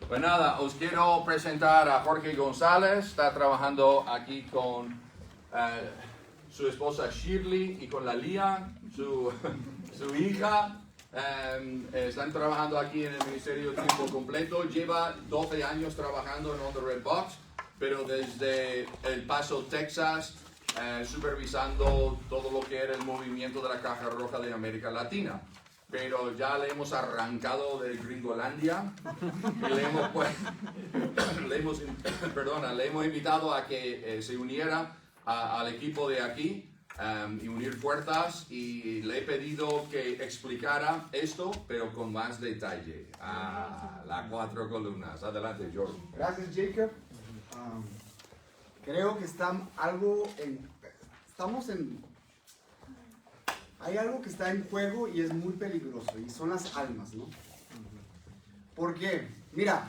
Pues nada, os quiero presentar a Jorge González. Está trabajando aquí con su esposa Shirley y con la Lía, su hija. Están trabajando aquí en el ministerio tiempo completo. Lleva 12 años trabajando en On the Red Box, pero desde El Paso, Texas, supervisando todo lo que era el movimiento de la Caja Roja de América Latina. Pero ya le hemos arrancado de Gringolandia y le hemos invitado a que se uniera al equipo de aquí y unir fuerzas, y le he pedido que explicara esto, pero con más detalle, a las 4 columnas. Adelante, Jordan. Gracias, Jacob. Creo que hay algo que está en juego y es muy peligroso, y son las almas, ¿no? ¿Por qué? Mira,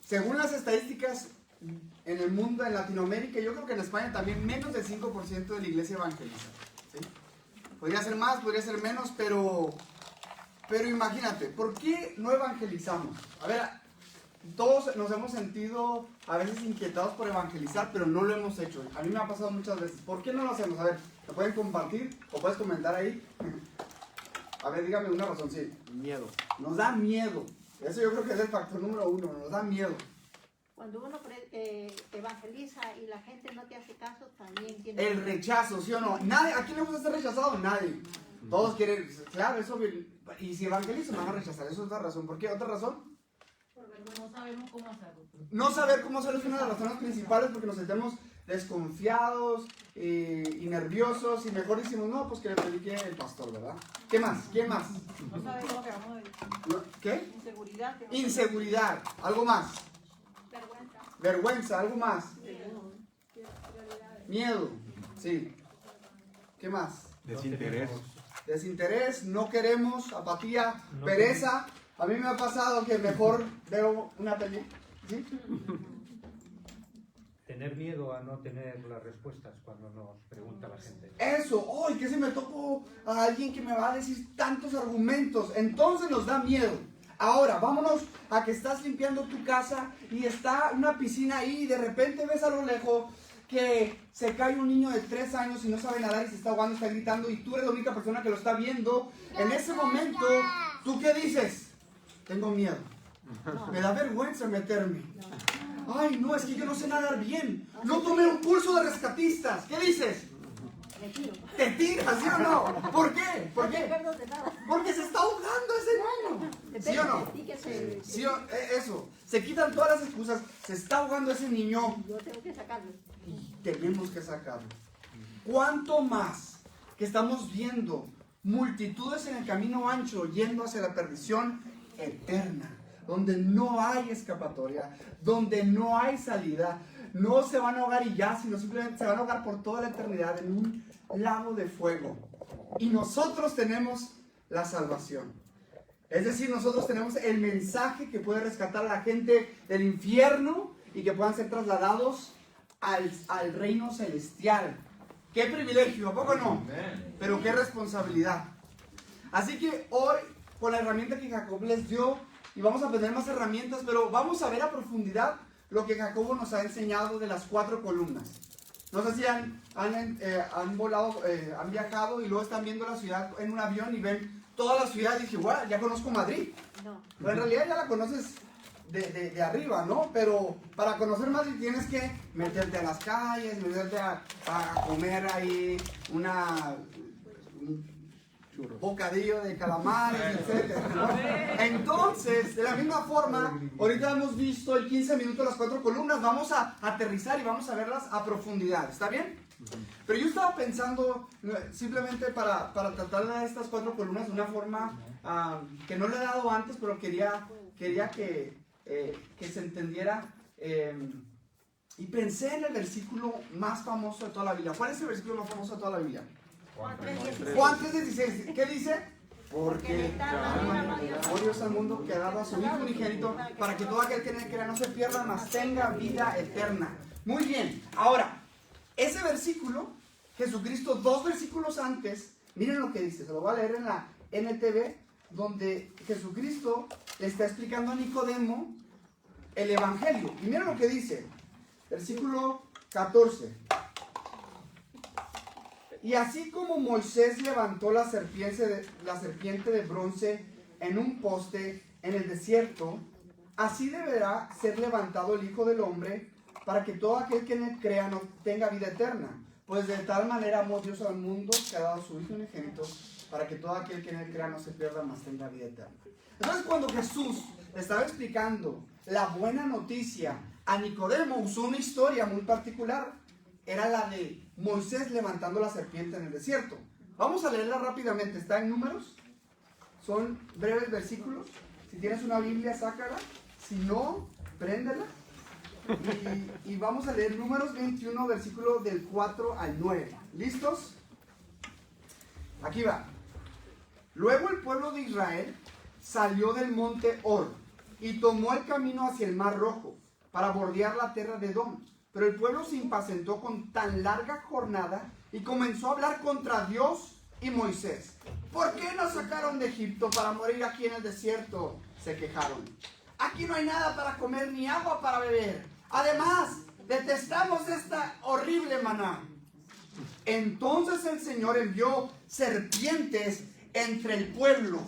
según las estadísticas en el mundo, en Latinoamérica, yo creo que en España también, menos del 5% de la iglesia evangeliza, ¿sí? Podría ser más, podría ser menos, pero imagínate, ¿por qué no evangelizamos? A ver, todos nos hemos sentido a veces inquietados por evangelizar, pero no lo hemos hecho. A mí me ha pasado muchas veces. ¿Por qué no lo hacemos? A ver, ¿lo pueden compartir o puedes comentar ahí? A ver, dígame una razón. Sí. Miedo. Nos da miedo. Eso yo creo que es el factor número 1. Nos da miedo. Cuando uno evangeliza y la gente no te hace caso, también tiene... El rechazo, ¿sí o no? Nadie, ¿a quién le gusta ser rechazado? Nadie. Todos quieren, claro, eso. Y si evangelizan, van a rechazar. Eso es otra razón. ¿Por qué? ¿Otra razón? No sabemos cómo hacerlo. No saber cómo hacerlo es una de las razones principales, porque nos sentimos desconfiados y nerviosos, y mejor decimos, no, pues que le predique el pastor, ¿verdad? ¿Qué más? ¿Quién más? No sabemos lo que vamos a decir. ¿Qué? Inseguridad. Inseguridad. ¿Algo más? Vergüenza. Vergüenza. ¿Algo más? Miedo. Sí. ¿Qué más? Desinterés. Desinterés, no queremos, apatía, pereza. A mí me ha pasado que mejor veo una peli. ¿Sí? Tener miedo a no tener las respuestas cuando nos pregunta la gente. Eso, ¡ay! Que se me tocó a alguien que me va a decir tantos argumentos. Entonces nos da miedo. Ahora, vámonos a que estás limpiando tu casa y está una piscina ahí y de repente ves a lo lejos que se cae un niño de 3 años y no sabe nadar y se está ahogando, está gritando, y tú eres la única persona que lo está viendo. En ese momento, ¿tú qué dices? Tengo miedo. Me da vergüenza meterme. Ay, no, es que yo no sé nadar bien. No tomé un curso de rescatistas. ¿Qué dices? Me tiro. ¿Te tiras, sí o no? ¿Por qué? ¿Por No te qué? pierdo de nada. Porque se está ahogando ese niño. ¿Sí o no? Depende de ti que se... Sí, eso. Se quitan todas las excusas. Se está ahogando ese niño. Yo tengo que sacarlo. Y tenemos que sacarlo. ¿Cuánto más que estamos viendo multitudes en el camino ancho yendo hacia la perdición eterna, donde no hay escapatoria, donde no hay salida? No se van a ahogar y ya, sino simplemente se van a ahogar por toda la eternidad en un lago de fuego. Y nosotros tenemos la salvación. Es decir, nosotros tenemos el mensaje que puede rescatar a la gente del infierno y que puedan ser trasladados al reino celestial. ¡Qué privilegio! ¿A poco no? Pero qué responsabilidad. Así que hoy, con la herramienta que Jacob les dio, y vamos a aprender más herramientas, pero vamos a ver a profundidad lo que Jacobo nos ha enseñado de las 4 columnas. No sé si han volado, han viajado y luego están viendo la ciudad en un avión y ven toda la ciudad y dije, wow, ya conozco Madrid. No. Pero en realidad ya la conoces de arriba, ¿no? Pero para conocer Madrid tienes que meterte a las calles, meterte a comer ahí un bocadillo de calamares, etc. Entonces, de la misma forma, ahorita hemos visto el 15 minutos las 4 columnas, vamos a aterrizar y vamos a verlas a profundidad, ¿está bien? Pero yo estaba pensando, simplemente para tratar de estas 4 columnas de una forma que no le he dado antes, pero quería que se entendiera, y pensé en el versículo más famoso de toda la Biblia. ¿Cuál es el versículo más famoso de toda la Biblia? Juan 3:16. ¿Qué dice? Porque amó Dios al mundo que ha dado a su Hijo unigénito para que todo aquel que en él crea no se pierda, mas tenga vida eterna. Muy bien. Ahora, ese versículo, Jesucristo 2 versículos antes, miren lo que dice. Se lo voy a leer en la NTV. donde Jesucristo le está explicando a Nicodemo el Evangelio. Y mira lo que dice, versículo 14. Y así como Moisés levantó la serpiente de bronce en un poste en el desierto, así deberá ser levantado el Hijo del Hombre, para que todo aquel que en él crea no tenga vida eterna. Pues de tal manera amó Dios al mundo que ha dado a su Hijo unigénito, para que todo aquel que en él crea no se pierda, mas tenga vida eterna. Entonces, cuando Jesús estaba explicando la buena noticia a Nicodemo, usó una historia muy particular. Era la de Moisés levantando la serpiente en el desierto. Vamos a leerla rápidamente. Está en Números. Son breves versículos. Si tienes una Biblia, sácala. Si no, préndela. Y vamos a leer Números 21, versículo del 4 al 9. ¿Listos? Aquí va. Luego el pueblo de Israel salió del monte Hor y tomó el camino hacia el Mar Rojo para bordear la tierra de Edom. Pero el pueblo se impacientó con tan larga jornada y comenzó a hablar contra Dios y Moisés. ¿Por qué nos sacaron de Egipto para morir aquí en el desierto?, se quejaron. Aquí no hay nada para comer ni agua para beber. Además, detestamos esta horrible maná. Entonces el Señor envió serpientes entre el pueblo.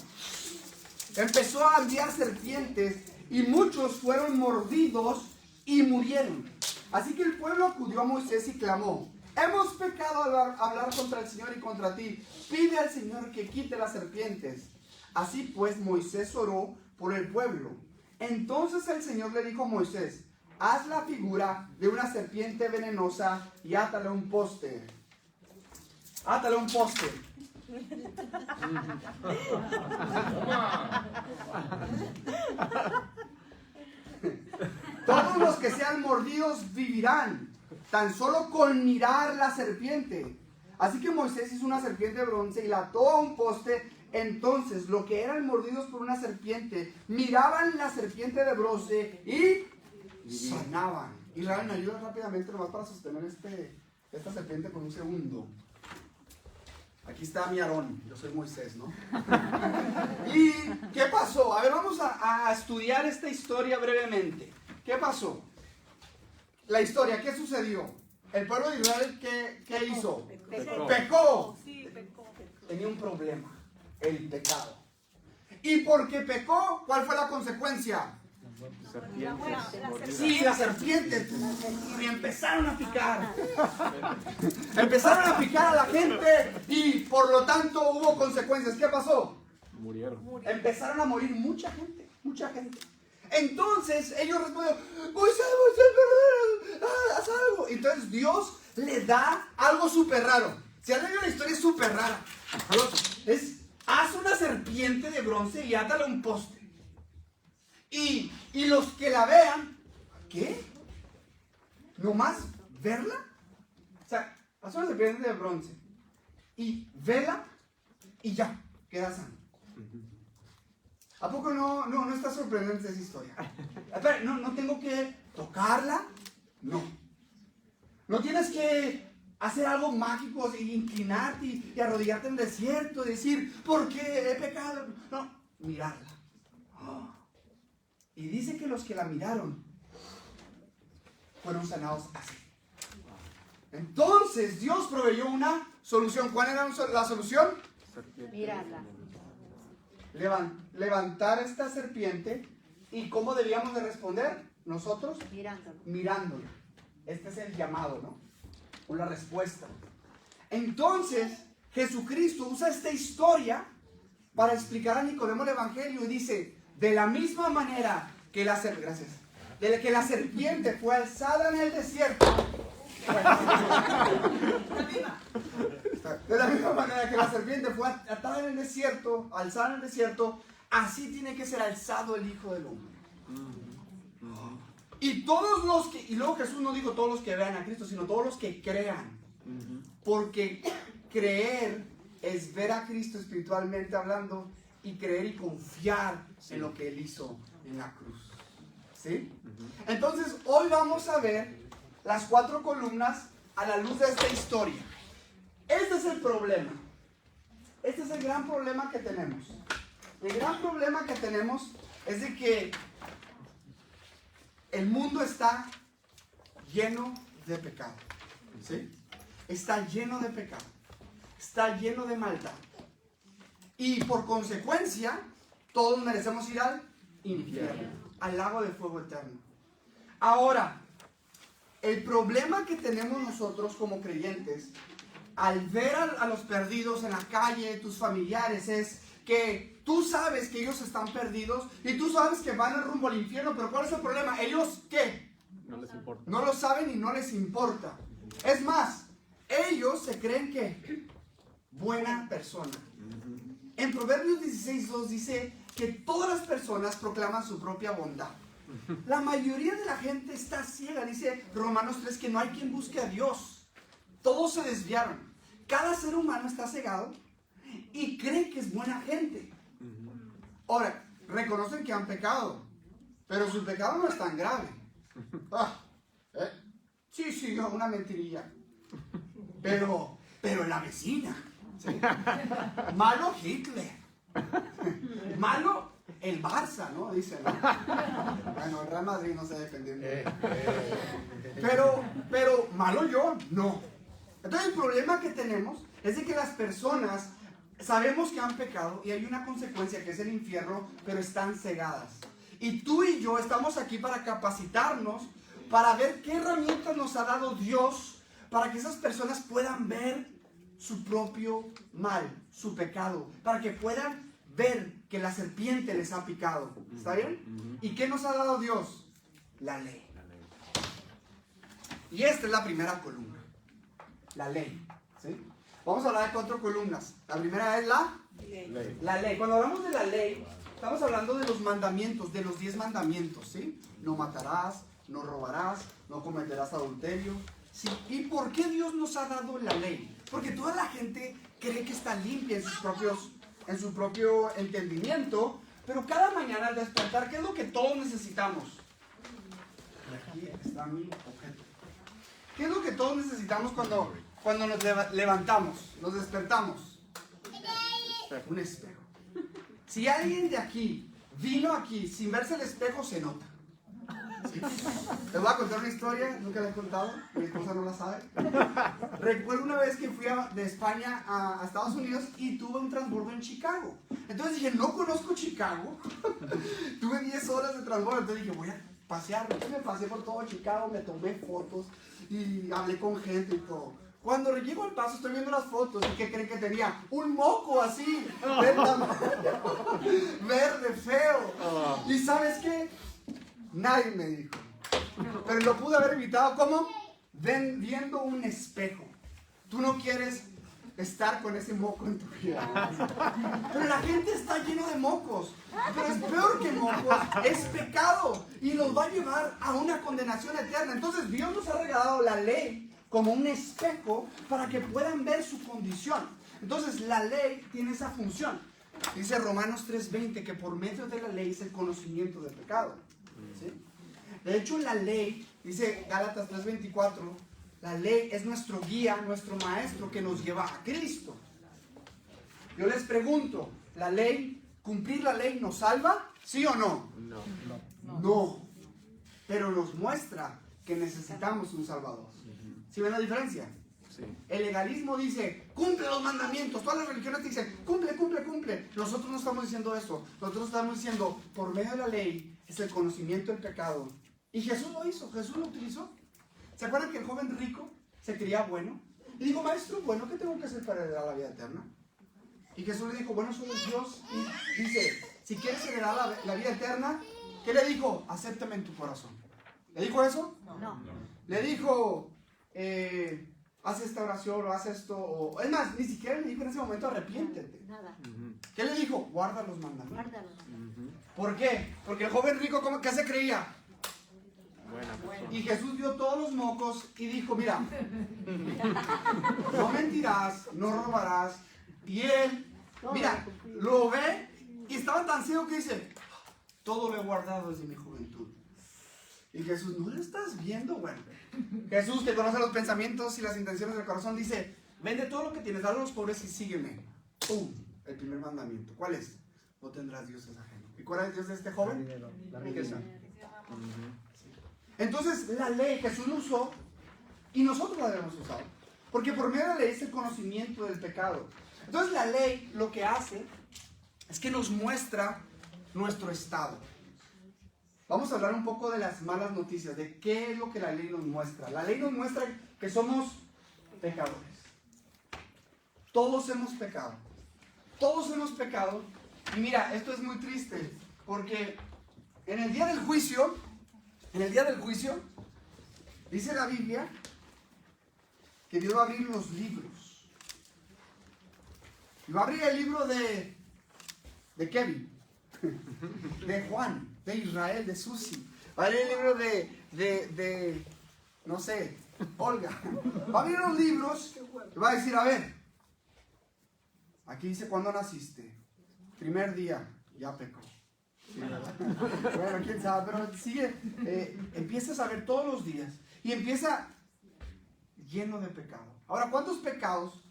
Empezó a enviar serpientes y muchos fueron mordidos y murieron. Así que el pueblo acudió a Moisés y clamó: hemos pecado al hablar contra el Señor y contra ti. Pide al Señor que quite las serpientes. Así pues Moisés oró por el pueblo. Entonces el Señor le dijo a Moisés: haz la figura de una serpiente venenosa y átale a un poste. Átale a un poste. Todos los que sean mordidos vivirán, tan solo con mirar la serpiente. Así que Moisés hizo una serpiente de bronce y la ató a un poste. Entonces los que eran mordidos por una serpiente miraban la serpiente de bronce y sanaban. Israel, me ayuda rápidamente nomás para sostener esta serpiente por un segundo. Aquí está mi Aarón, yo soy Moisés, ¿no? ¿Y qué pasó? A ver, vamos a estudiar esta historia brevemente. ¿Qué pasó? La historia, ¿qué sucedió? El pueblo de Israel, ¿qué hizo? Pecó. Sí, pecó. Tenía un problema, el pecado. ¿Y porque pecó, cuál fue la consecuencia? Sí, las serpientes. Y empezaron a picar. Empezaron a picar a la gente y por lo tanto hubo consecuencias. ¿Qué pasó? Murieron. Empezaron a morir mucha gente, mucha gente. Entonces ellos respondieron: Moisés, perdón, haz algo. Entonces Dios le da algo súper raro. Si han leído la historia, es súper rara. Haz una serpiente de bronce y átala a un poste. Y los que la vean, ¿qué? ¿Nomás verla? O sea, haz una serpiente de bronce y vela y ya, queda sano. ¿A poco no está sorprendente esa historia? Espera, no tengo que tocarla, no. No tienes que hacer algo mágico, inclinarte y arrodillarte en el desierto y decir: ¿por qué he pecado? No, mirarla. Y dice que los que la miraron fueron sanados así. Entonces Dios proveyó una solución. ¿Cuál era la solución? Mirarla. Levantar esta serpiente. ¿Y cómo debíamos de responder? Nosotros mirándola. Este es el llamado, ¿no? O la respuesta. Entonces Jesucristo usa esta historia para explicar a Nicodemo el Evangelio y dice: de la misma manera que la serpiente fue alzada en el desierto, de la misma manera que la serpiente fue atada en el desierto, alzada en el desierto, así tiene que ser alzado el Hijo del Hombre. Y todos los que, y luego Jesús no dijo todos los que vean a Cristo, sino todos los que crean. Porque creer es ver a Cristo espiritualmente hablando y creer y confiar en lo que Él hizo en la cruz. ¿Sí? Entonces, hoy vamos a ver las 4 columnas a la luz de esta historia. Este es el problema. Este es el gran problema que tenemos. El gran problema que tenemos es de que el mundo está lleno de pecado. ¿Sí? Está lleno de pecado. Está lleno de maldad. Y por consecuencia, todos merecemos ir al infierno, al lago de fuego eterno. Ahora, el problema que tenemos nosotros como creyentes, al ver a los perdidos en la calle, tus familiares, es que tú sabes que ellos están perdidos y tú sabes que van al rumbo al infierno, pero ¿cuál es el problema? ¿Ellos qué? No les importa. No lo saben y no les importa. Es más, ellos se creen que buena persona. En Proverbios 16:2 dice que todas las personas proclaman su propia bondad. La mayoría de la gente está ciega. Dice Romanos 3 que no hay quien busque a Dios. Todos se desviaron. Cada ser humano está cegado y cree que es buena gente. Ahora, reconocen que han pecado, pero su pecado no es tan grave. Sí, una mentirilla. Pero la vecina. ¿Sí? Malo Hitler. Malo el Barça, ¿no? Dice, ¿no? Bueno, el Real Madrid no se defendiendo. Pero malo yo, no. Entonces el problema que tenemos es de que las personas sabemos que han pecado y hay una consecuencia que es el infierno, pero están cegadas. Y tú y yo estamos aquí para capacitarnos, para ver qué herramientas nos ha dado Dios para que esas personas puedan ver su propio mal, su pecado, para que puedan ver que la serpiente les ha picado. ¿Está bien? ¿Y qué nos ha dado Dios? La ley. Y esta es la primera columna. La ley. ¿Sí? Vamos a hablar de 4 columnas. La primera es la ley. Cuando hablamos de la ley, estamos hablando de los mandamientos, de los 10 mandamientos. ¿Sí? No matarás, no robarás, no cometerás adulterio. ¿Sí? ¿Y por qué Dios nos ha dado la ley? Porque toda la gente cree que está limpia en su propio entendimiento, pero cada mañana al despertar, ¿qué es lo que todos necesitamos? Aquí está mi objeto. ¿Qué es lo que todos necesitamos cuando nos levantamos, nos despertamos? Un espejo. Si alguien de aquí vino aquí sin verse el espejo, se nota. ¿Sí? Les voy a contar una historia, nunca la he contado, mi esposa no la sabe. Recuerdo una vez que fui de España a Estados Unidos y tuve un transbordo en Chicago. Entonces dije, no conozco Chicago. Tuve 10 horas de transbordo, entonces dije, voy a pasear. Entonces me pasé por todo Chicago, me tomé fotos y hablé con gente y todo. Cuando llego al paso estoy viendo las fotos y ¿qué creen que tenía? Un moco así, verde, feo. ¿Y sabes qué? Nadie me dijo. Pero lo pude haber evitado. ¿Cómo? Viendo un espejo. Tú no quieres estar con ese moco en tu vida. Pero la gente está llena de mocos. Pero es peor que mocos. Es pecado. Y nos va a llevar a una condenación eterna. Entonces Dios nos ha regalado la ley como un espejo para que puedan ver su condición. Entonces la ley tiene esa función. Dice Romanos 3:20 que por medio de la ley es el conocimiento del pecado. ¿Sí? De hecho, la ley, dice Gálatas 3:24, la ley es nuestro guía, nuestro maestro que nos lleva a Cristo. Yo les pregunto, ¿la ley, cumplir la ley nos salva? ¿Sí o no? No. Pero nos muestra que necesitamos un Salvador. ¿Sí ven la diferencia? Sí. El legalismo dice, cumple los mandamientos. Todas las religiones te dicen, cumple. Nosotros no estamos diciendo eso. Nosotros estamos diciendo, por medio de la ley es el conocimiento del pecado. Y Jesús lo hizo, Jesús lo utilizó. ¿Se acuerdan que el joven rico se creía bueno? Y dijo, maestro, bueno, ¿qué tengo que hacer para heredar la vida eterna? Y Jesús le dijo, bueno, soy Dios. Y dice, si quieres heredar la vida eterna, ¿qué le dijo? Acéptame en tu corazón. ¿Le dijo eso? No. Le dijo, haz esta oración o haz esto. O... Es más, ni siquiera le dijo en ese momento, arrepiéntete. Nada. ¿Qué le dijo? Guarda los mandamientos. Guárdalo. ¿Por qué? Porque el joven rico, ¿qué se creía? Buena persona. Y Jesús vio todos los mocos y dijo, mira, no mentirás, no robarás. Y él, mira, lo ve y estaba tan ciego que dice, todo lo he guardado desde mi juventud. Y Jesús, ¿no lo estás viendo? Bueno, Jesús, que conoce los pensamientos y las intenciones del corazón, dice, vende todo lo que tienes, dale a los pobres y sígueme. ¡Pum! El primer mandamiento. ¿Cuál es? no tendrás dioses ajenos. ¿Y cuál es el Dios de este joven? La riqueza. Entonces, la ley Jesús lo usó y nosotros la debemos usar. Porque por medio de la ley es el conocimiento del pecado. Entonces, la ley lo que hace es que nos muestra nuestro estado. Vamos a hablar un poco de las malas noticias, de qué es lo que la ley nos muestra. La ley nos muestra que somos pecadores. Todos hemos pecado. Todos hemos pecado. Y mira, esto es muy triste, porque en el día del juicio, dice la Biblia que Dios va a abrir los libros. Y va a abrir el libro de Kevin, de Juan, de Israel, de Susi. Va a abrir el libro de no sé, Olga. Va a abrir los libros y va a decir, a ver, aquí dice cuándo naciste. Primer día, ya pecó. Sí, ¿verdad? Bueno, quién sabe, pero sigue, empiezas a ver todos los días y empieza lleno de pecado. Ahora, ¿cuántos pecados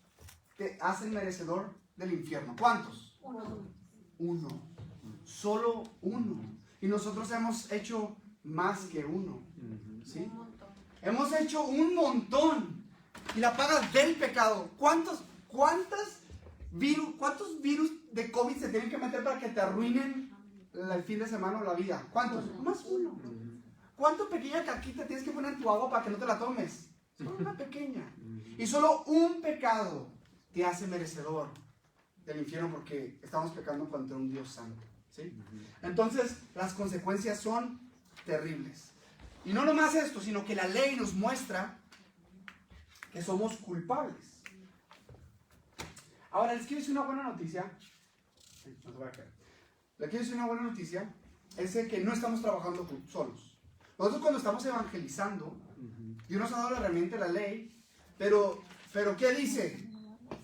te hacen merecedor del infierno? ¿Cuántos? Uno. Solo uno. Y nosotros hemos hecho más que uno. ¿Sí? Hemos hecho un montón. Y la paga del pecado. ¿Cuántos virus de COVID se tienen que meter para que te arruinen el fin de semana o la vida? ¿Cuántos? Más uno. ¿Cuánto pequeña caquita tienes que poner en tu agua para que no te la tomes? Solo una pequeña. Y solo un pecado te hace merecedor del infierno, porque estamos pecando contra un Dios santo. ¿Sí? Entonces, las consecuencias son terribles. Y no nomás esto, sino que la ley nos muestra que somos culpables. Ahora, les quiero decir una buena noticia. No se va a caer. Les quiero decir una buena noticia. Es de que no estamos trabajando solos. Nosotros, cuando estamos evangelizando, Dios nos ha dado la herramienta de la ley. Pero ¿qué dice?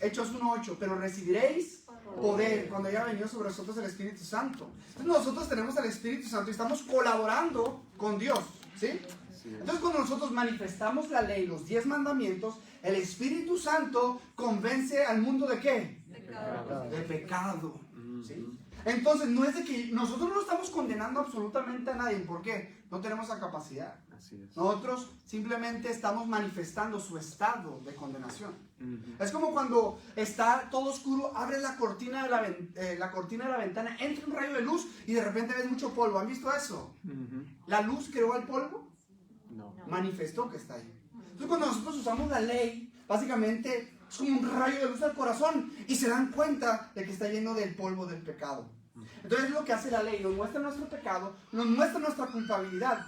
Hechos 1:8. Pero recibiréis poder cuando haya venido sobre nosotros el Espíritu Santo. Entonces, nosotros tenemos al Espíritu Santo y estamos colaborando con Dios. ¿Sí? Entonces, cuando nosotros manifestamos la ley, los 10 mandamientos, el Espíritu Santo convence al mundo ¿de qué? De pecado. ¿Sí? Entonces, no es de que nosotros no estamos condenando absolutamente a nadie. ¿Por qué? No tenemos la capacidad. Así es. Nosotros simplemente estamos manifestando su estado de condenación. Es como cuando está todo oscuro, abres la cortina de la ventana, entra un rayo de luz y de repente ves mucho polvo. ¿Han visto eso? ¿La luz creó al polvo? No. Manifestó que está ahí. Entonces, cuando nosotros usamos la ley, básicamente es como un rayo de luz al corazón y se dan cuenta de que está lleno del polvo del pecado. Entonces, es lo que hace la ley: nos muestra nuestro pecado, nos muestra nuestra culpabilidad.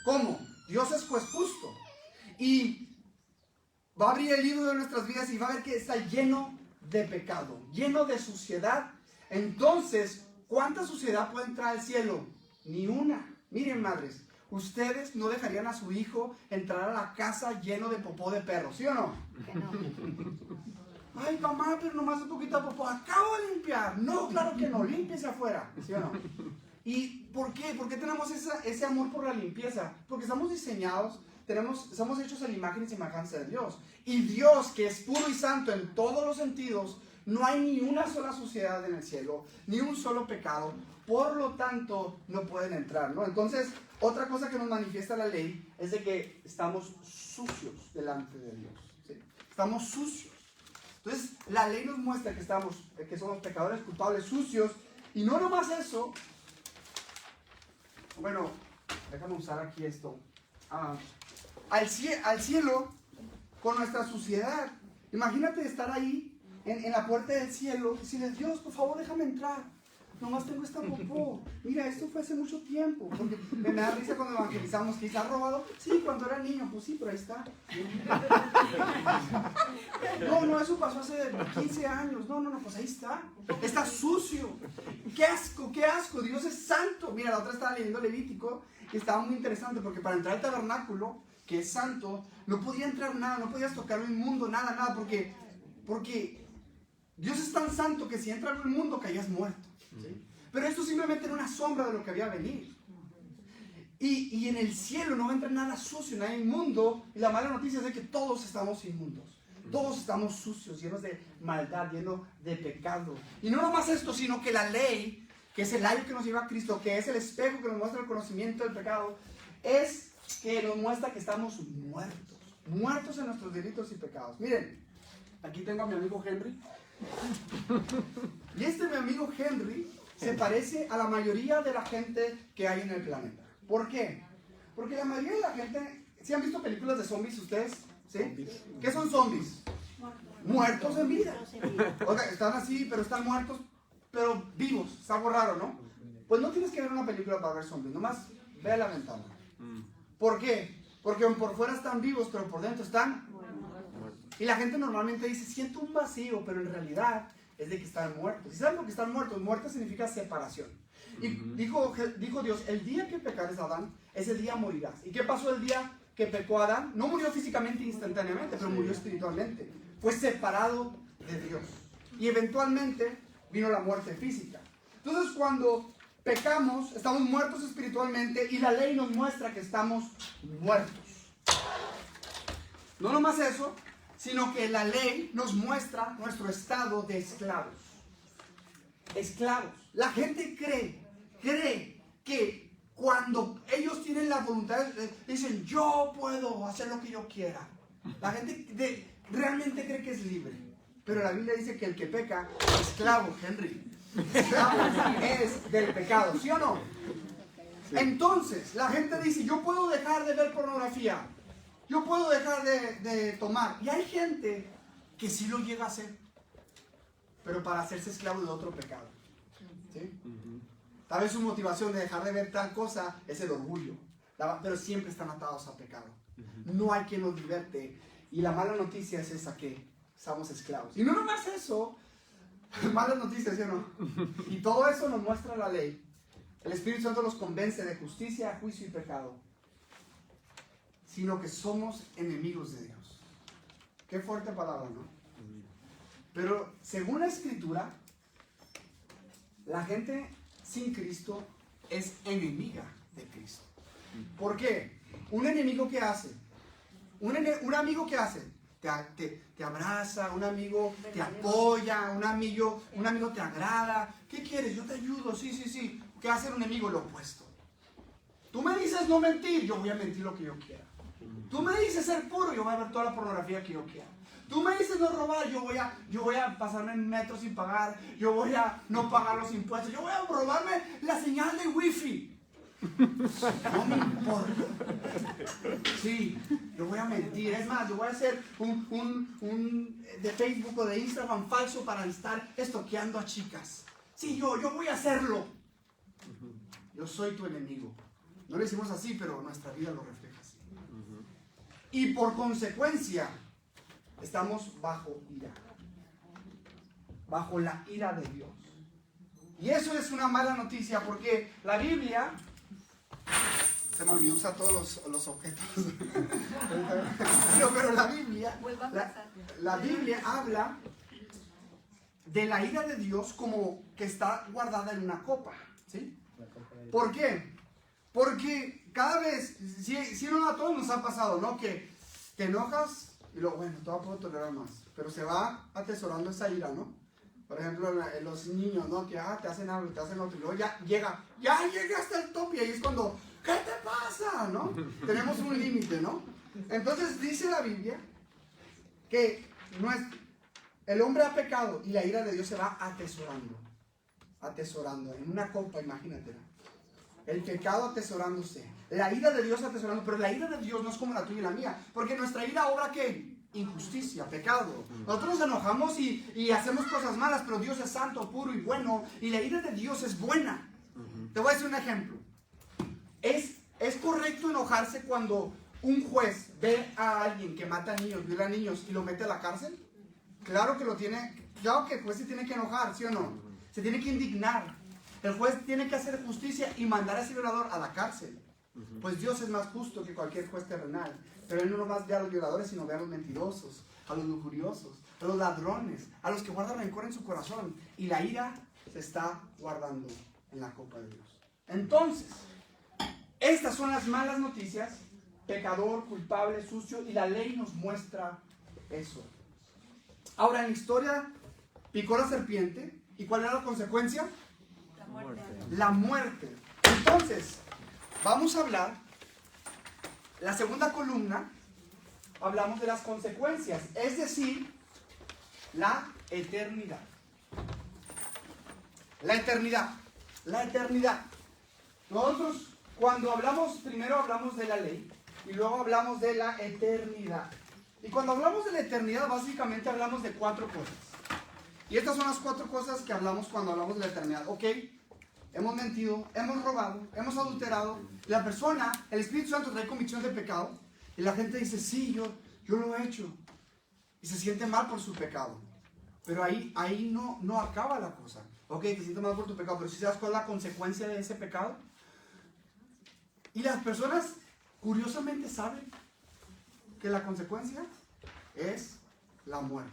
¿Cómo? Dios es pues justo y va a abrir el libro de nuestras vidas y va a ver que está lleno de pecado, lleno de suciedad. Entonces, ¿cuánta suciedad puede entrar al cielo? Ni una. Miren, madres, ustedes no dejarían a su hijo entrar a la casa lleno de popó de perro, ¿sí o no? Ay, mamá, pero nomás un poquito de popó, acabo de limpiar. No, claro que no, límpiese afuera, ¿sí o no? ¿Y por qué? ¿Por qué tenemos ese amor por la limpieza? Porque estamos diseñados, somos hechos a la imagen y semejanza de Dios. Y Dios, que es puro y santo en todos los sentidos, no hay ni una sola suciedad en el cielo, ni un solo pecado. Por lo tanto, no pueden entrar, ¿no? Entonces, otra cosa que nos manifiesta la ley es de que estamos sucios delante de Dios. ¿Sí? Estamos sucios. Entonces, la ley nos muestra que somos pecadores, culpables, sucios. Y no nomás eso. Bueno, déjame usar aquí esto. Al cielo con nuestra suciedad. Imagínate estar ahí en la puerta del cielo y decirle: Dios, por favor, déjame entrar. Nomás tengo esta popó. Mira, esto fue hace mucho tiempo. Porque me da risa cuando evangelizamos que ¿ha robado? Sí, cuando era niño. Pues sí, pero ahí está. No, eso pasó hace 15 años. No, pues ahí está. Está sucio. Qué asco. Dios es santo. Mira, la otra estaba leyendo Levítico y estaba muy interesante porque para entrar al tabernáculo, que es santo, no podía entrar nada, no podías tocar lo inmundo, nada, porque Dios es tan santo que si entra lo inmundo caías muerto. ¿Sí? Pero esto simplemente era una sombra de lo que había venido. Y en el cielo no entra nada sucio, nada inmundo. Y la mala noticia es de que todos estamos inmundos. Todos estamos sucios, llenos de maldad, llenos de pecado. Y no nomás esto, sino que la ley que es el ayo que nos lleva a Cristo, que es el espejo que nos muestra el conocimiento del pecado, es que nos muestra que estamos muertos en nuestros delitos y pecados. Miren, aquí tengo a mi amigo Henry. Y mi amigo Henry se parece a la mayoría de la gente que hay en el planeta. ¿Por qué? Porque la mayoría de la gente, ¿sí han visto películas de zombies ustedes? ¿Sí? ¿Qué son zombies? Muertos en vida. O sea, están así, pero están muertos, pero vivos. Es algo raro, ¿no? Pues no tienes que ver una película para ver zombies, nomás ve a la ventana. ¿Por qué? Porque por fuera están vivos, pero por dentro están muertos. Y la gente normalmente dice, siento un vacío, pero en realidad es de que están muertos. ¿Y saben por qué están muertos? Muerte significa separación. Y dijo Dios, el día que pecares Adán, ese día morirás. ¿Y qué pasó el día que pecó Adán? No murió físicamente instantáneamente, pero murió espiritualmente. Fue separado de Dios. Y eventualmente vino la muerte física. Entonces cuando pecamos, estamos muertos espiritualmente y la ley nos muestra que estamos muertos. No nomás eso, sino que la ley nos muestra nuestro estado de esclavos. Esclavos. La gente cree que cuando ellos tienen la voluntad, dicen, yo puedo hacer lo que yo quiera. La gente realmente cree que es libre. Pero la Biblia dice que el que peca, esclavo, Henry. Esclavo es del pecado, ¿sí o no? Entonces, la gente dice, yo puedo dejar de ver pornografía. Yo puedo dejar de tomar. Y hay gente que sí lo llega a hacer, pero para hacerse esclavo de otro pecado. ¿Sí? Tal vez su motivación de dejar de ver tal cosa es el orgullo, pero siempre están atados a pecado. No hay quien los liberte. Y la mala noticia es esa, que somos esclavos. Y no nomás eso, malas noticias, ¿sí o no? Y todo eso nos muestra la ley. El Espíritu Santo nos convence de justicia, juicio y pecado, sino que somos enemigos de Dios. Qué fuerte palabra, ¿no? Pero según la Escritura, la gente sin Cristo es enemiga de Cristo. ¿Por qué? Un enemigo, ¿qué hace? Un amigo, ¿qué hace? Te abraza, un amigo te apoya, un amigo te agrada. ¿Qué quieres? Yo te ayudo, sí. ¿Qué hace un enemigo? Lo opuesto. Tú me dices no mentir, yo voy a mentir lo que yo quiera. Tú me dices ser puro, yo voy a ver toda la pornografía que yo quiera. Tú me dices no robar, yo voy a pasarme en metro sin pagar, yo voy a no pagar los impuestos, yo voy a robarme la señal de wifi. No me importa. Sí, yo voy a mentir. Es más, yo voy a hacer un de Facebook o de Instagram falso para estar estoqueando a chicas. Sí, yo voy a hacerlo. Yo soy tu enemigo. No lo decimos así, pero nuestra vida lo refleja así. Y por consecuencia, estamos bajo ira. Bajo la ira de Dios. Y eso es una mala noticia, porque la Biblia... Se me olvidó usar todos los objetos. pero la Biblia habla de la ira de Dios como que está guardada en una copa. ¿Sí? ¿Por qué? Porque cada vez, si no, a todos nos ha pasado, ¿no? Que te enojas y luego, bueno, todavía puedo tolerar más. Pero se va atesorando esa ira, ¿no? Por ejemplo, los niños, ¿no? Que te hacen algo, te hacen otro, y luego ya llega hasta el tope, y ahí es cuando, ¿qué te pasa? ¿No? Tenemos un límite, ¿no? Entonces dice la Biblia que el hombre ha pecado y la ira de Dios se va atesorando en una copa, imagínate. El pecado atesorándose, la ira de Dios atesorando, pero la ira de Dios no es como la tuya y la mía, porque nuestra ira obra ¿qué? Injusticia, pecado. Nosotros nos enojamos y hacemos cosas malas, pero Dios es santo, puro y bueno, y la ira de Dios es buena. Te voy a decir un ejemplo. ¿Es correcto enojarse cuando un juez ve a alguien que mata a niños, viola a niños y lo mete a la cárcel? Claro que el juez se tiene que enojar, ¿sí o no? Se tiene que indignar. El juez tiene que hacer justicia y mandar a ese violador a la cárcel. Pues Dios es más justo que cualquier juez terrenal. Pero Él no nomás ve a los violadores, sino ve a los mentirosos, a los lujuriosos, a los ladrones, a los que guardan rencor en su corazón. Y la ira se está guardando en la copa de Dios. Entonces, estas son las malas noticias. Pecador, culpable, sucio, y la ley nos muestra eso. Ahora, en la historia, picó la serpiente. ¿Y cuál era la consecuencia? La La muerte. Entonces, vamos a hablar, la segunda columna, hablamos de las consecuencias, es decir, la eternidad. La eternidad. La eternidad. Nosotros, cuando hablamos, primero hablamos de la ley y luego hablamos de la eternidad. Y cuando hablamos de la eternidad, básicamente hablamos de 4 cosas. Y estas son las 4 cosas que hablamos cuando hablamos de la eternidad. Ok, hemos mentido, hemos robado, hemos adulterado. La persona, el Espíritu Santo trae convicción de pecado. Y la gente dice, sí, yo lo he hecho. Y se siente mal por su pecado. Pero ahí no acaba la cosa. Ok, te sientes mal por tu pecado, pero si sabes cuál es la consecuencia de ese pecado. Y las personas, curiosamente, saben que la consecuencia es la muerte.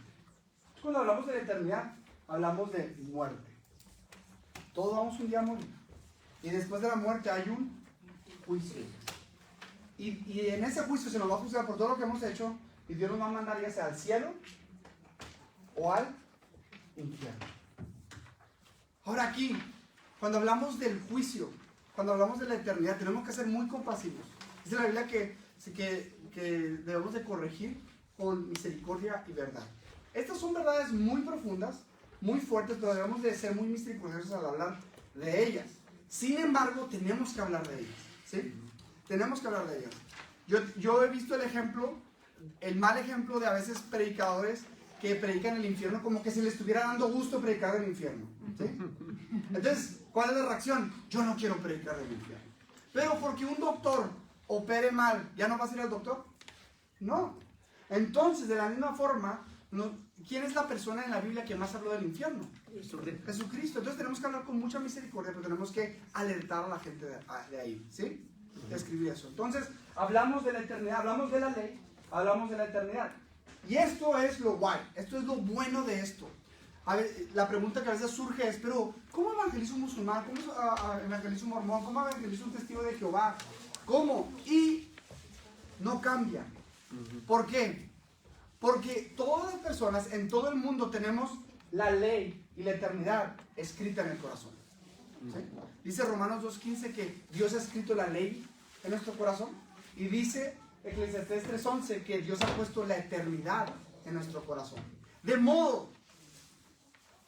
Cuando hablamos de la eternidad, hablamos de muerte. Todos vamos un día a morir. Y después de la muerte hay un juicio. Y en ese juicio se nos va a juzgar por todo lo que hemos hecho. Y Dios nos va a mandar ya sea al cielo o al infierno. Ahora aquí, cuando hablamos del juicio, cuando hablamos de la eternidad, tenemos que ser muy compasivos. Dice la Biblia que debemos de corregir con misericordia y verdad. Estas son verdades muy profundas, muy fuertes, pero debemos de ser muy misericordiosos al hablar de ellas. Sin embargo, tenemos que hablar de ellas, ¿sí? Tenemos que hablar de ellas. Yo he visto el mal ejemplo de a veces predicadores que predican el infierno como que se les estuviera dando gusto predicar el infierno, ¿sí? Entonces, ¿cuál es la reacción? Yo no quiero predicar el infierno. Pero porque un doctor opere mal, ¿ya no vas a ir al doctor? No. Entonces, de la misma forma, ¿quién es la persona en la Biblia que más habló del infierno? Jesucristo. Entonces tenemos que hablar con mucha misericordia, pero tenemos que alertar a la gente de ahí, ¿sí? De escribir eso. Entonces, hablamos de la eternidad, hablamos de la ley, hablamos de la eternidad. Y esto es lo guay, esto es lo bueno de esto. A ver, la pregunta que a veces surge es, pero ¿cómo evangeliza un musulmán? ¿Cómo evangeliza un mormón? ¿Cómo evangeliza un testigo de Jehová? ¿Cómo? Y no cambia. ¿Por qué? Porque todas las personas en todo el mundo tenemos la ley y la eternidad escrita en el corazón. ¿Sí? Dice Romanos 2.15 que Dios ha escrito la ley en nuestro corazón. Y dice Eclesiastés 3.11 que Dios ha puesto la eternidad en nuestro corazón. De modo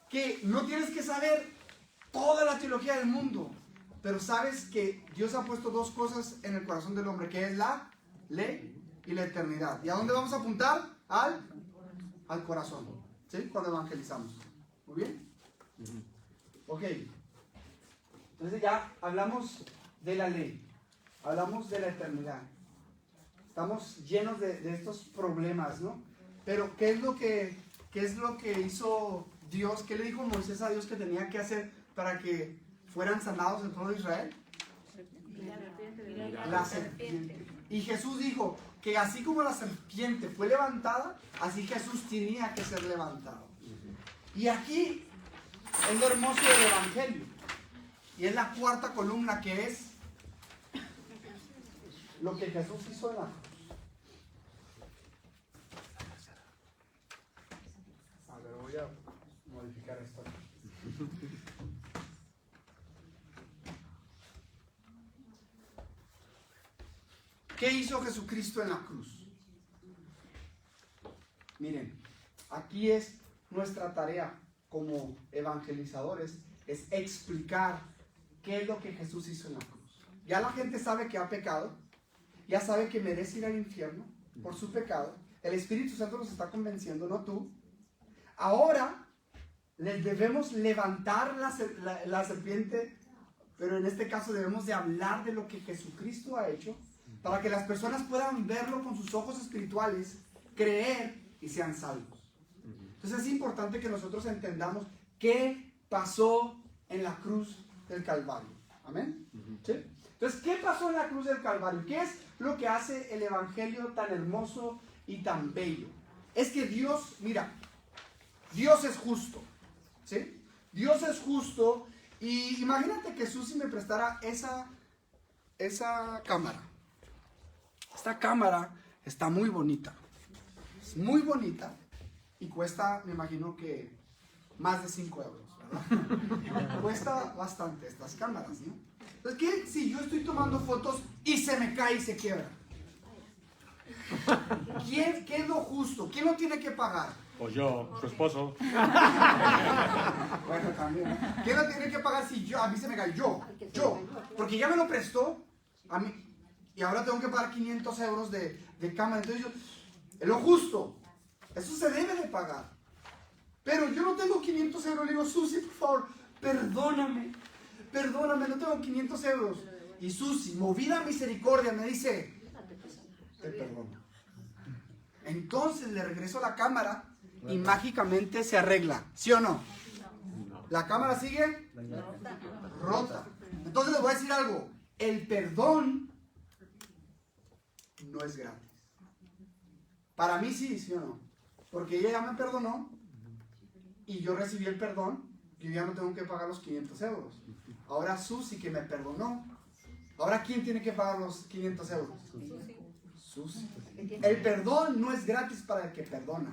que no tienes que saber toda la teología del mundo, pero sabes que Dios ha puesto 2 cosas en el corazón del hombre, que es la ley y la eternidad. ¿Y a dónde vamos a apuntar? Al corazón, ¿sí? Cuando evangelizamos. ¿Muy bien? Ok. Entonces ya hablamos de la ley, hablamos de la eternidad. Estamos llenos de estos problemas, ¿no? Pero ¿qué es lo que hizo Dios? ¿Qué le dijo Moisés a Dios que tenía que hacer para que fueran sanados el pueblo de Israel? La serpiente. Y Jesús dijo que así como la serpiente fue levantada, así Jesús tenía que ser levantado. Y aquí es lo hermoso del Evangelio. Y es la 4ª columna, que es lo que Jesús hizo en la cruz. A ver, voy a modificar esto. ¿Qué hizo Jesucristo en la cruz? Miren, aquí es nuestra tarea como evangelizadores, es explicar qué es lo que Jesús hizo en la cruz. Ya la gente sabe que ha pecado, ya sabe que merece ir al infierno por su pecado. El Espíritu Santo nos está convenciendo, no tú. Ahora les debemos levantar la serpiente, pero en este caso debemos de hablar de lo que Jesucristo ha hecho, para que las personas puedan verlo con sus ojos espirituales, creer y sean salvos. Entonces es importante que nosotros entendamos qué pasó en la cruz del Calvario. ¿Amén? ¿Sí? Entonces, ¿qué pasó en la cruz del Calvario? ¿Qué es lo que hace el Evangelio tan hermoso y tan bello? Es que Dios, mira, Dios es justo. ¿Sí? Dios es justo. Y imagínate que Susi me prestara esa cámara. Esta cámara está muy bonita. Es muy bonita. Y cuesta, me imagino que más de 5 euros, ¿verdad? Cuesta bastante estas cámaras, ¿no? Entonces, ¿qué si yo estoy tomando fotos y se me cae y se quiebra? ¿Qué es lo justo? ¿Quién lo tiene que pagar? O yo, su esposo. Bueno, también, ¿no? ¿Quién lo tiene que pagar si a mí se me cae? Yo, porque ya me lo prestó a mí y ahora tengo que pagar 500 euros de cámara. Entonces es lo justo, eso se debe de pagar. Pero yo no tengo 500 euros, le digo, Susi, por favor, perdóname, no tengo 500 euros. Y Susi, movida a misericordia, me dice, te perdono. Entonces le regreso la cámara y mágicamente se arregla, ¿sí o no? La cámara sigue rota. Entonces les voy a decir algo, el perdón no es gratis. Para mí sí, ¿sí o no? Porque ella ya me perdonó y yo recibí el perdón, yo ya no tengo que pagar los 500 euros. Ahora Susi que me perdonó, ahora ¿quién tiene que pagar los 500 euros? Susi. El perdón no es gratis para el que perdona.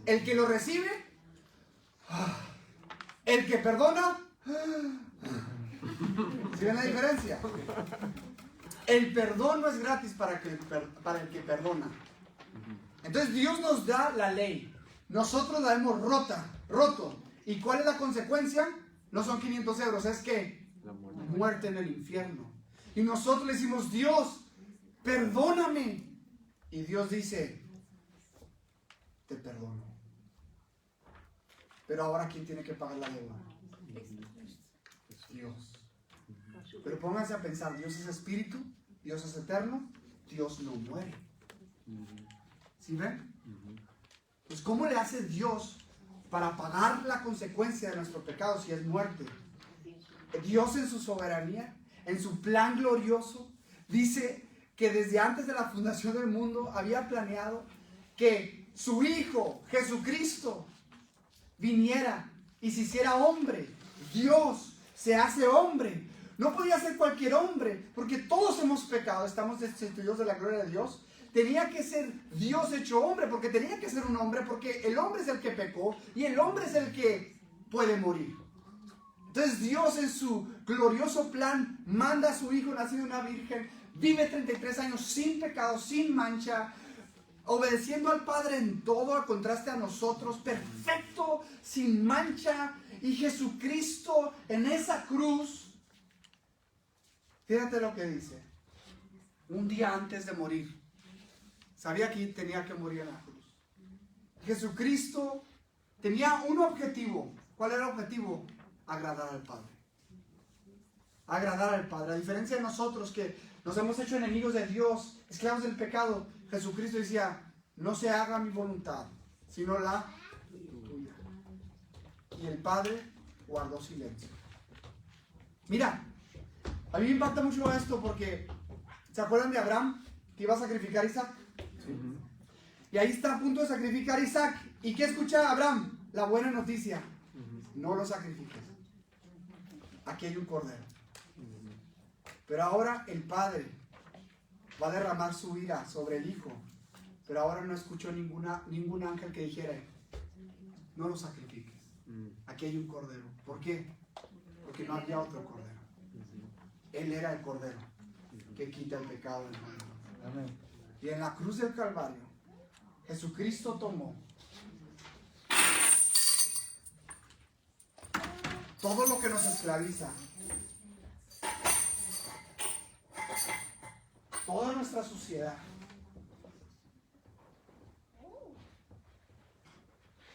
El que lo recibe, el que perdona, ¿sí ven la diferencia? El perdón no es gratis para el que perdona. Entonces Dios nos da la ley. Nosotros la hemos roto. ¿Y cuál es la consecuencia? No son 500 euros, es que muerte en el infierno. Y nosotros le decimos, Dios, perdóname. Y Dios dice, te perdono. Pero ahora, ¿quién tiene que pagar la deuda? Dios. Pero pónganse a pensar, Dios es espíritu, Dios es eterno, Dios no muere. ¿Sí ven? Pues ¿cómo le hace Dios para pagar la consecuencia de nuestro pecado si es muerte? Dios en su soberanía, en su plan glorioso, dice que desde antes de la fundación del mundo había planeado que su Hijo, Jesucristo, viniera y se hiciera hombre. Dios se hace hombre. No podía ser cualquier hombre, porque todos hemos pecado, estamos destituidos de la gloria de Dios. Tenía que ser Dios hecho hombre, porque tenía que ser un hombre, porque el hombre es el que pecó y el hombre es el que puede morir. Entonces Dios en su glorioso plan manda a su Hijo nacido de una virgen, vive 33 años sin pecado, sin mancha, obedeciendo al Padre en todo, a contraste a nosotros, perfecto, sin mancha. Y Jesucristo en esa cruz, fíjate lo que dice, un día antes de morir, sabía que tenía que morir en la cruz. Jesucristo tenía un objetivo. ¿Cuál era el objetivo? Agradar al Padre. Agradar al Padre. A diferencia de nosotros que nos hemos hecho enemigos de Dios, esclavos del pecado, Jesucristo decía, no se haga mi voluntad, sino la tuya. Y el Padre guardó silencio. Mira, a mí me impacta mucho esto porque, ¿se acuerdan de Abraham que iba a sacrificar a Isaac? Sí. Y ahí está a punto de sacrificar a Isaac. ¿Y qué escucha Abraham? La buena noticia. No lo sacrifiques. Aquí hay un cordero. Pero ahora el Padre va a derramar su ira sobre el Hijo. Pero ahora no escuchó ningún ángel que dijera, no lo sacrifiques. Aquí hay un cordero. ¿Por qué? Porque no había otro cordero. Él era el cordero que quita el pecado del mundo. Amén. Y en la cruz del Calvario, Jesucristo tomó todo lo que nos esclaviza, toda nuestra suciedad,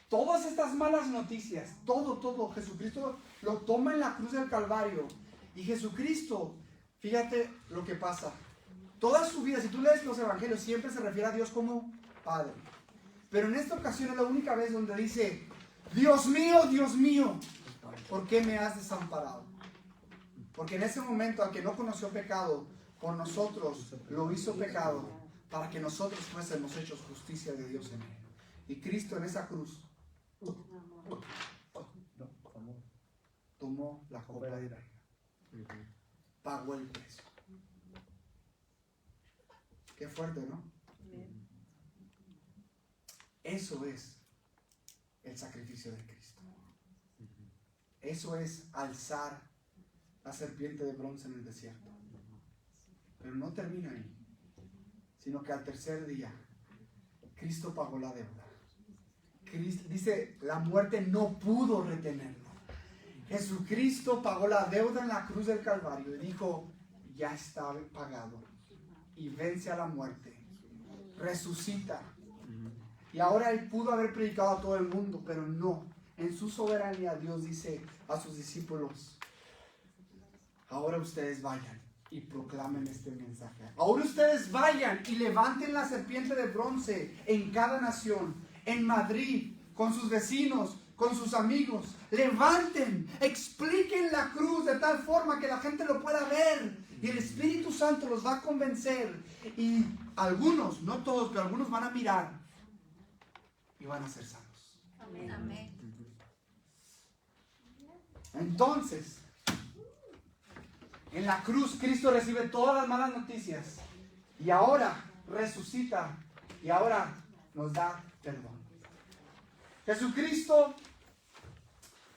todas estas malas noticias, todo, Jesucristo lo toma en la cruz del Calvario. Y Jesucristo, fíjate lo que pasa, toda su vida, si tú lees los evangelios, siempre se refiere a Dios como Padre. Pero en esta ocasión es la única vez donde dice, Dios mío, ¿por qué me has desamparado? Porque en ese momento, al que no conoció pecado, por nosotros lo hizo pecado, para que nosotros fuésemos hechos justicia de Dios en él. Y Cristo en esa cruz tomó la copa de ira, pagó el precio. Qué fuerte, ¿no? Eso es el sacrificio de Cristo. Eso es alzar la serpiente de bronce en el desierto. Pero no termina ahí, sino que al tercer día Cristo pagó la deuda. Dice, la muerte no pudo retenerlo. Jesucristo pagó la deuda en la cruz del Calvario y dijo, ya está pagado. Y vence a la muerte. Resucita. Y ahora Él pudo haber predicado a todo el mundo, pero no. En su soberanía Dios dice a sus discípulos, ahora ustedes vayan y proclamen este mensaje. Ahora ustedes vayan y levanten la serpiente de bronce en cada nación. En Madrid, con sus vecinos, con sus amigos. Levanten, expliquen la cruz de tal forma que la gente lo pueda ver. Y el Espíritu Santo los va a convencer. Y algunos, no todos, pero algunos van a mirar y van a ser sanos. Amén. Amén. Entonces, en la cruz Cristo recibe todas las malas noticias. Y ahora resucita. Y ahora nos da perdón. Jesucristo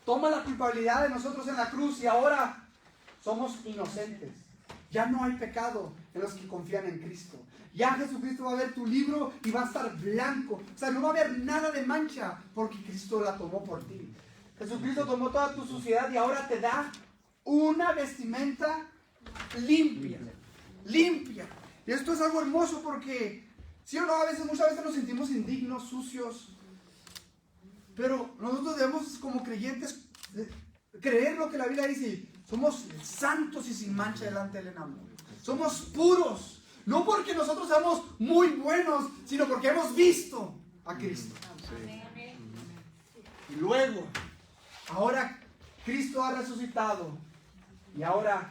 toma la culpabilidad de nosotros en la cruz y ahora somos inocentes. Ya no hay pecado en los que confían en Cristo. Ya Jesucristo va a ver tu libro y va a estar blanco. O sea, no va a haber nada de mancha porque Cristo la tomó por ti. Jesucristo tomó toda tu suciedad y ahora te da una vestimenta limpia. Limpia. Y esto es algo hermoso porque, sí o no, muchas veces nos sentimos indignos, sucios. Pero nosotros debemos, como creyentes, creer lo que la Biblia dice. Somos santos y sin mancha delante del amor. Somos puros. No porque nosotros seamos muy buenos, sino porque hemos visto a Cristo. Y luego, ahora Cristo ha resucitado. Y ahora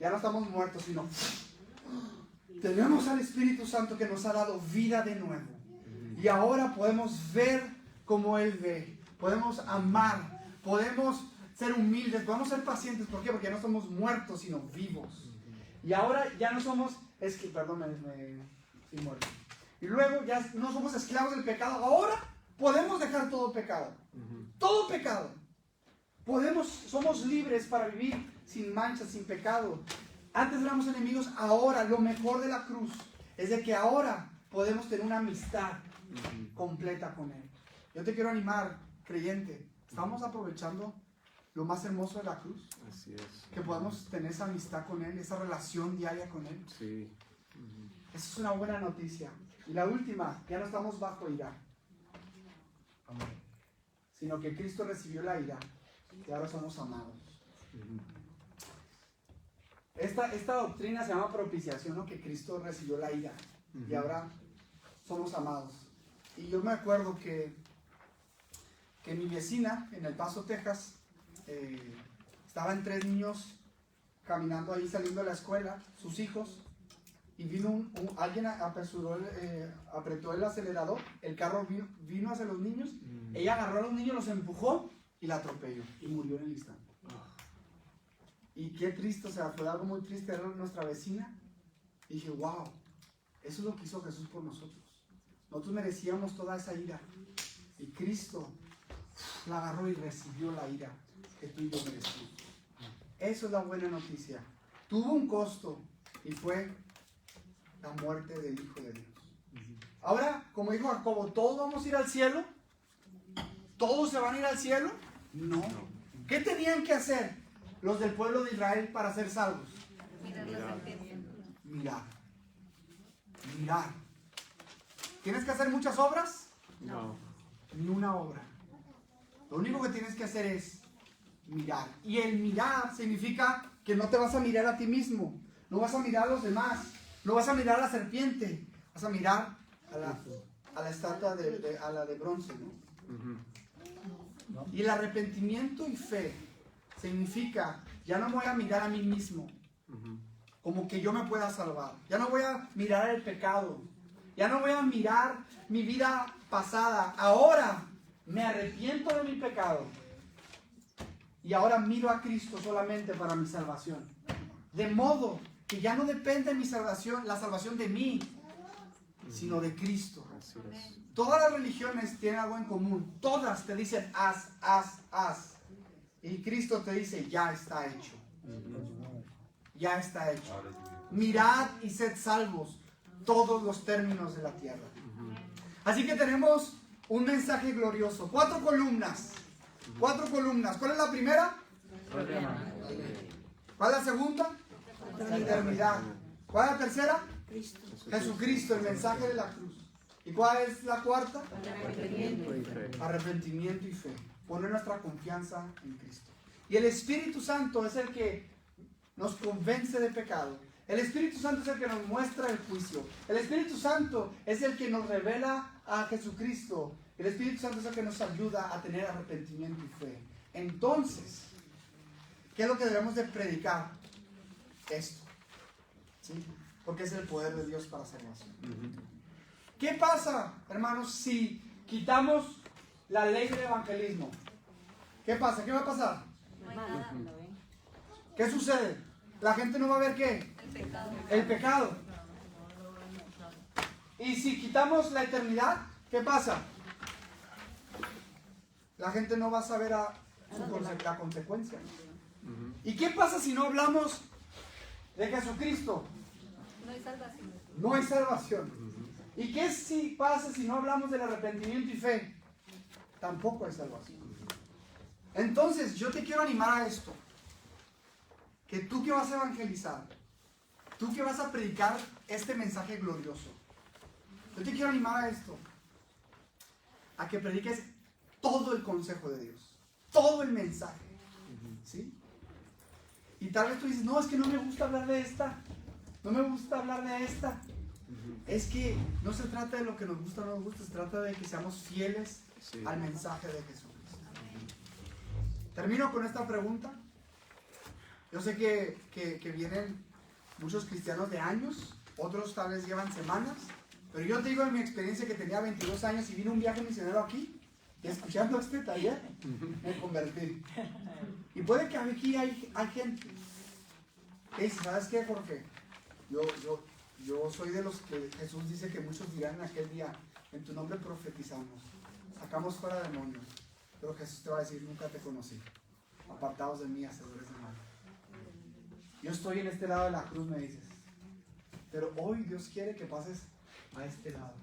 ya no estamos muertos, sino tenemos al Espíritu Santo que nos ha dado vida de nuevo. Y ahora podemos ver como Él ve, podemos amar, podemos ser humildes, podemos ser pacientes. ¿Por qué? Porque ya no somos muertos, sino vivos. Y ahora ya no somos, sí, muerto. Y luego ya no somos esclavos del pecado. Ahora podemos dejar todo pecado. Todo pecado. Somos libres para vivir sin mancha, sin pecado. Antes éramos enemigos, ahora lo mejor de la cruz es de que ahora podemos tener una amistad completa con Él. Yo te quiero animar, creyente. ¿Estamos aprovechando lo más hermoso de la cruz? Así es. Que podamos tener esa amistad con Él, esa relación diaria con Él. Sí. Esa es una buena noticia. Y la última, ya no estamos bajo ira, sino que Cristo recibió la ira y ahora somos amados. Esta doctrina se llama propiciación, ¿no? Que Cristo recibió la ira y ahora somos amados. Y yo me acuerdo que mi vecina en El Paso, Texas, estaban 3 niños caminando ahí saliendo de la escuela, sus hijos, y vino alguien apretó el acelerador, el carro vino hacia los niños, ella agarró a los niños, los empujó y la atropelló y murió en el instante. Y qué triste, o sea, fue algo muy triste, era nuestra vecina. Y dije, wow, eso es lo que hizo Jesús por nosotros. Nosotros merecíamos toda esa ira. Y Cristo la agarró y recibió la ira que tú y yo merecimos. Eso es la buena noticia. Tuvo un costo y fue la muerte del Hijo de Dios. Ahora, como dijo Jacobo, ¿todos vamos a ir al cielo? ¿Todos se van a ir al cielo? No. ¿Qué tenían que hacer los del pueblo de Israel para ser salvos? Mirar. ¿Tienes que hacer muchas obras? No. Ni una obra. Lo único que tienes que hacer es mirar. Y el mirar significa que no te vas a mirar a ti mismo. No vas a mirar a los demás. No vas a mirar a la serpiente. Vas a mirar a la estatua a la de bronce, ¿no? Y el arrepentimiento y fe significa, ya no voy a mirar a mí mismo como que yo me pueda salvar. Ya no voy a mirar el pecado. Ya no voy a mirar mi vida pasada. Ahora me arrepiento de mi pecado. Y ahora miro a Cristo solamente para mi salvación. De modo que ya no depende mi salvación, la salvación de mí, sino de Cristo. Todas las religiones tienen algo en común. Todas te dicen haz. Y Cristo te dice, ya está hecho. Ya está hecho. Mirad y sed salvos todos los términos de la tierra. Así que tenemos un mensaje glorioso. 4 columnas. 4 columnas. ¿Cuál es la primera? ¿Cuál es la segunda? La eternidad. ¿Cuál es la tercera? Jesucristo, el mensaje de la cruz. ¿Y cuál es la cuarta? Arrepentimiento y fe. Poner nuestra confianza en Cristo. Y el Espíritu Santo es el que nos convence de pecado. El Espíritu Santo es el que nos muestra el juicio. El Espíritu Santo es el que nos revela a Jesucristo. El Espíritu Santo es el que nos ayuda a tener arrepentimiento y fe. Entonces, ¿qué es lo que debemos de predicar? Esto. ¿Sí? Porque es el poder de Dios para salvación. ¿Qué pasa, hermanos, si quitamos la ley del evangelismo? ¿Qué pasa? ¿Qué va a pasar? ¿Qué sucede? La gente no va a ver ¿qué? El pecado. Y si quitamos la eternidad, ¿qué pasa? La gente no va a saber la consecuencia. ¿Y qué pasa si no hablamos de Jesucristo? No hay salvación. No hay salvación. ¿Y qué pasa si no hablamos del arrepentimiento y fe? Tampoco hay salvación. Entonces, yo te quiero animar a esto. Que tú que vas a evangelizar, tú que vas a predicar este mensaje glorioso, yo te quiero animar a esto. A que prediques todo el consejo de Dios. Todo el mensaje. ¿Sí? Y tal vez tú dices, no, es que no me gusta hablar de esta. No me gusta hablar de esta. Es que no se trata de lo que nos gusta o no nos gusta, se trata de que seamos fieles al mensaje de Jesucristo. Termino con esta pregunta. Yo sé que vienen muchos cristianos de años, otros tal vez llevan semanas, pero yo te digo en mi experiencia que tenía 22 años y vine un viaje misionero aquí, y escuchando este taller, me convertí. Y puede que aquí hay gente que dice, ¿sabes qué, Jorge? Yo soy de los que Jesús dice que muchos dirán en aquel día, en tu nombre profetizamos, sacamos fuera demonios, pero Jesús te va a decir, nunca te conocí, apartados de mí, hacedores de mal. Yo estoy en este lado de la cruz, me dices, pero hoy Dios quiere que pases a este lado.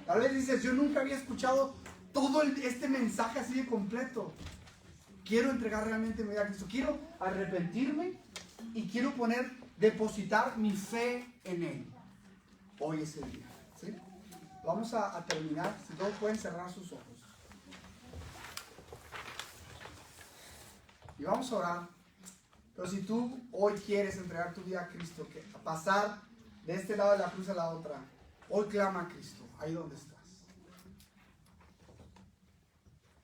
Tal vez dices, yo nunca había escuchado todo este mensaje así de completo. Quiero entregar realmente mi vida a Cristo, quiero arrepentirme y quiero depositar mi fe en Él. Hoy es el día. ¿Sí? Vamos a terminar. Si todos pueden cerrar sus ojos. Y vamos a orar. Pero si tú hoy quieres entregar tu vida a Cristo, pasar de este lado de la cruz a la otra, hoy clama a Cristo, ahí donde estás.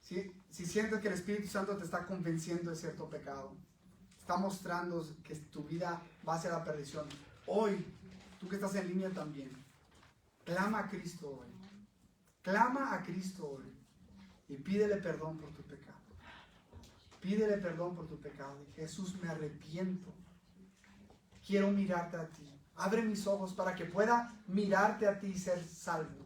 Si sientes que el Espíritu Santo te está convenciendo de cierto pecado, está mostrando que tu vida va hacia la perdición, hoy, tú que estás en línea también, clama a Cristo hoy. Clama a Cristo hoy y pídele perdón por tu pecado. Pídele perdón por tu pecado. Y Jesús, me arrepiento. Quiero mirarte a ti. Abre mis ojos para que pueda mirarte a ti y ser salvo.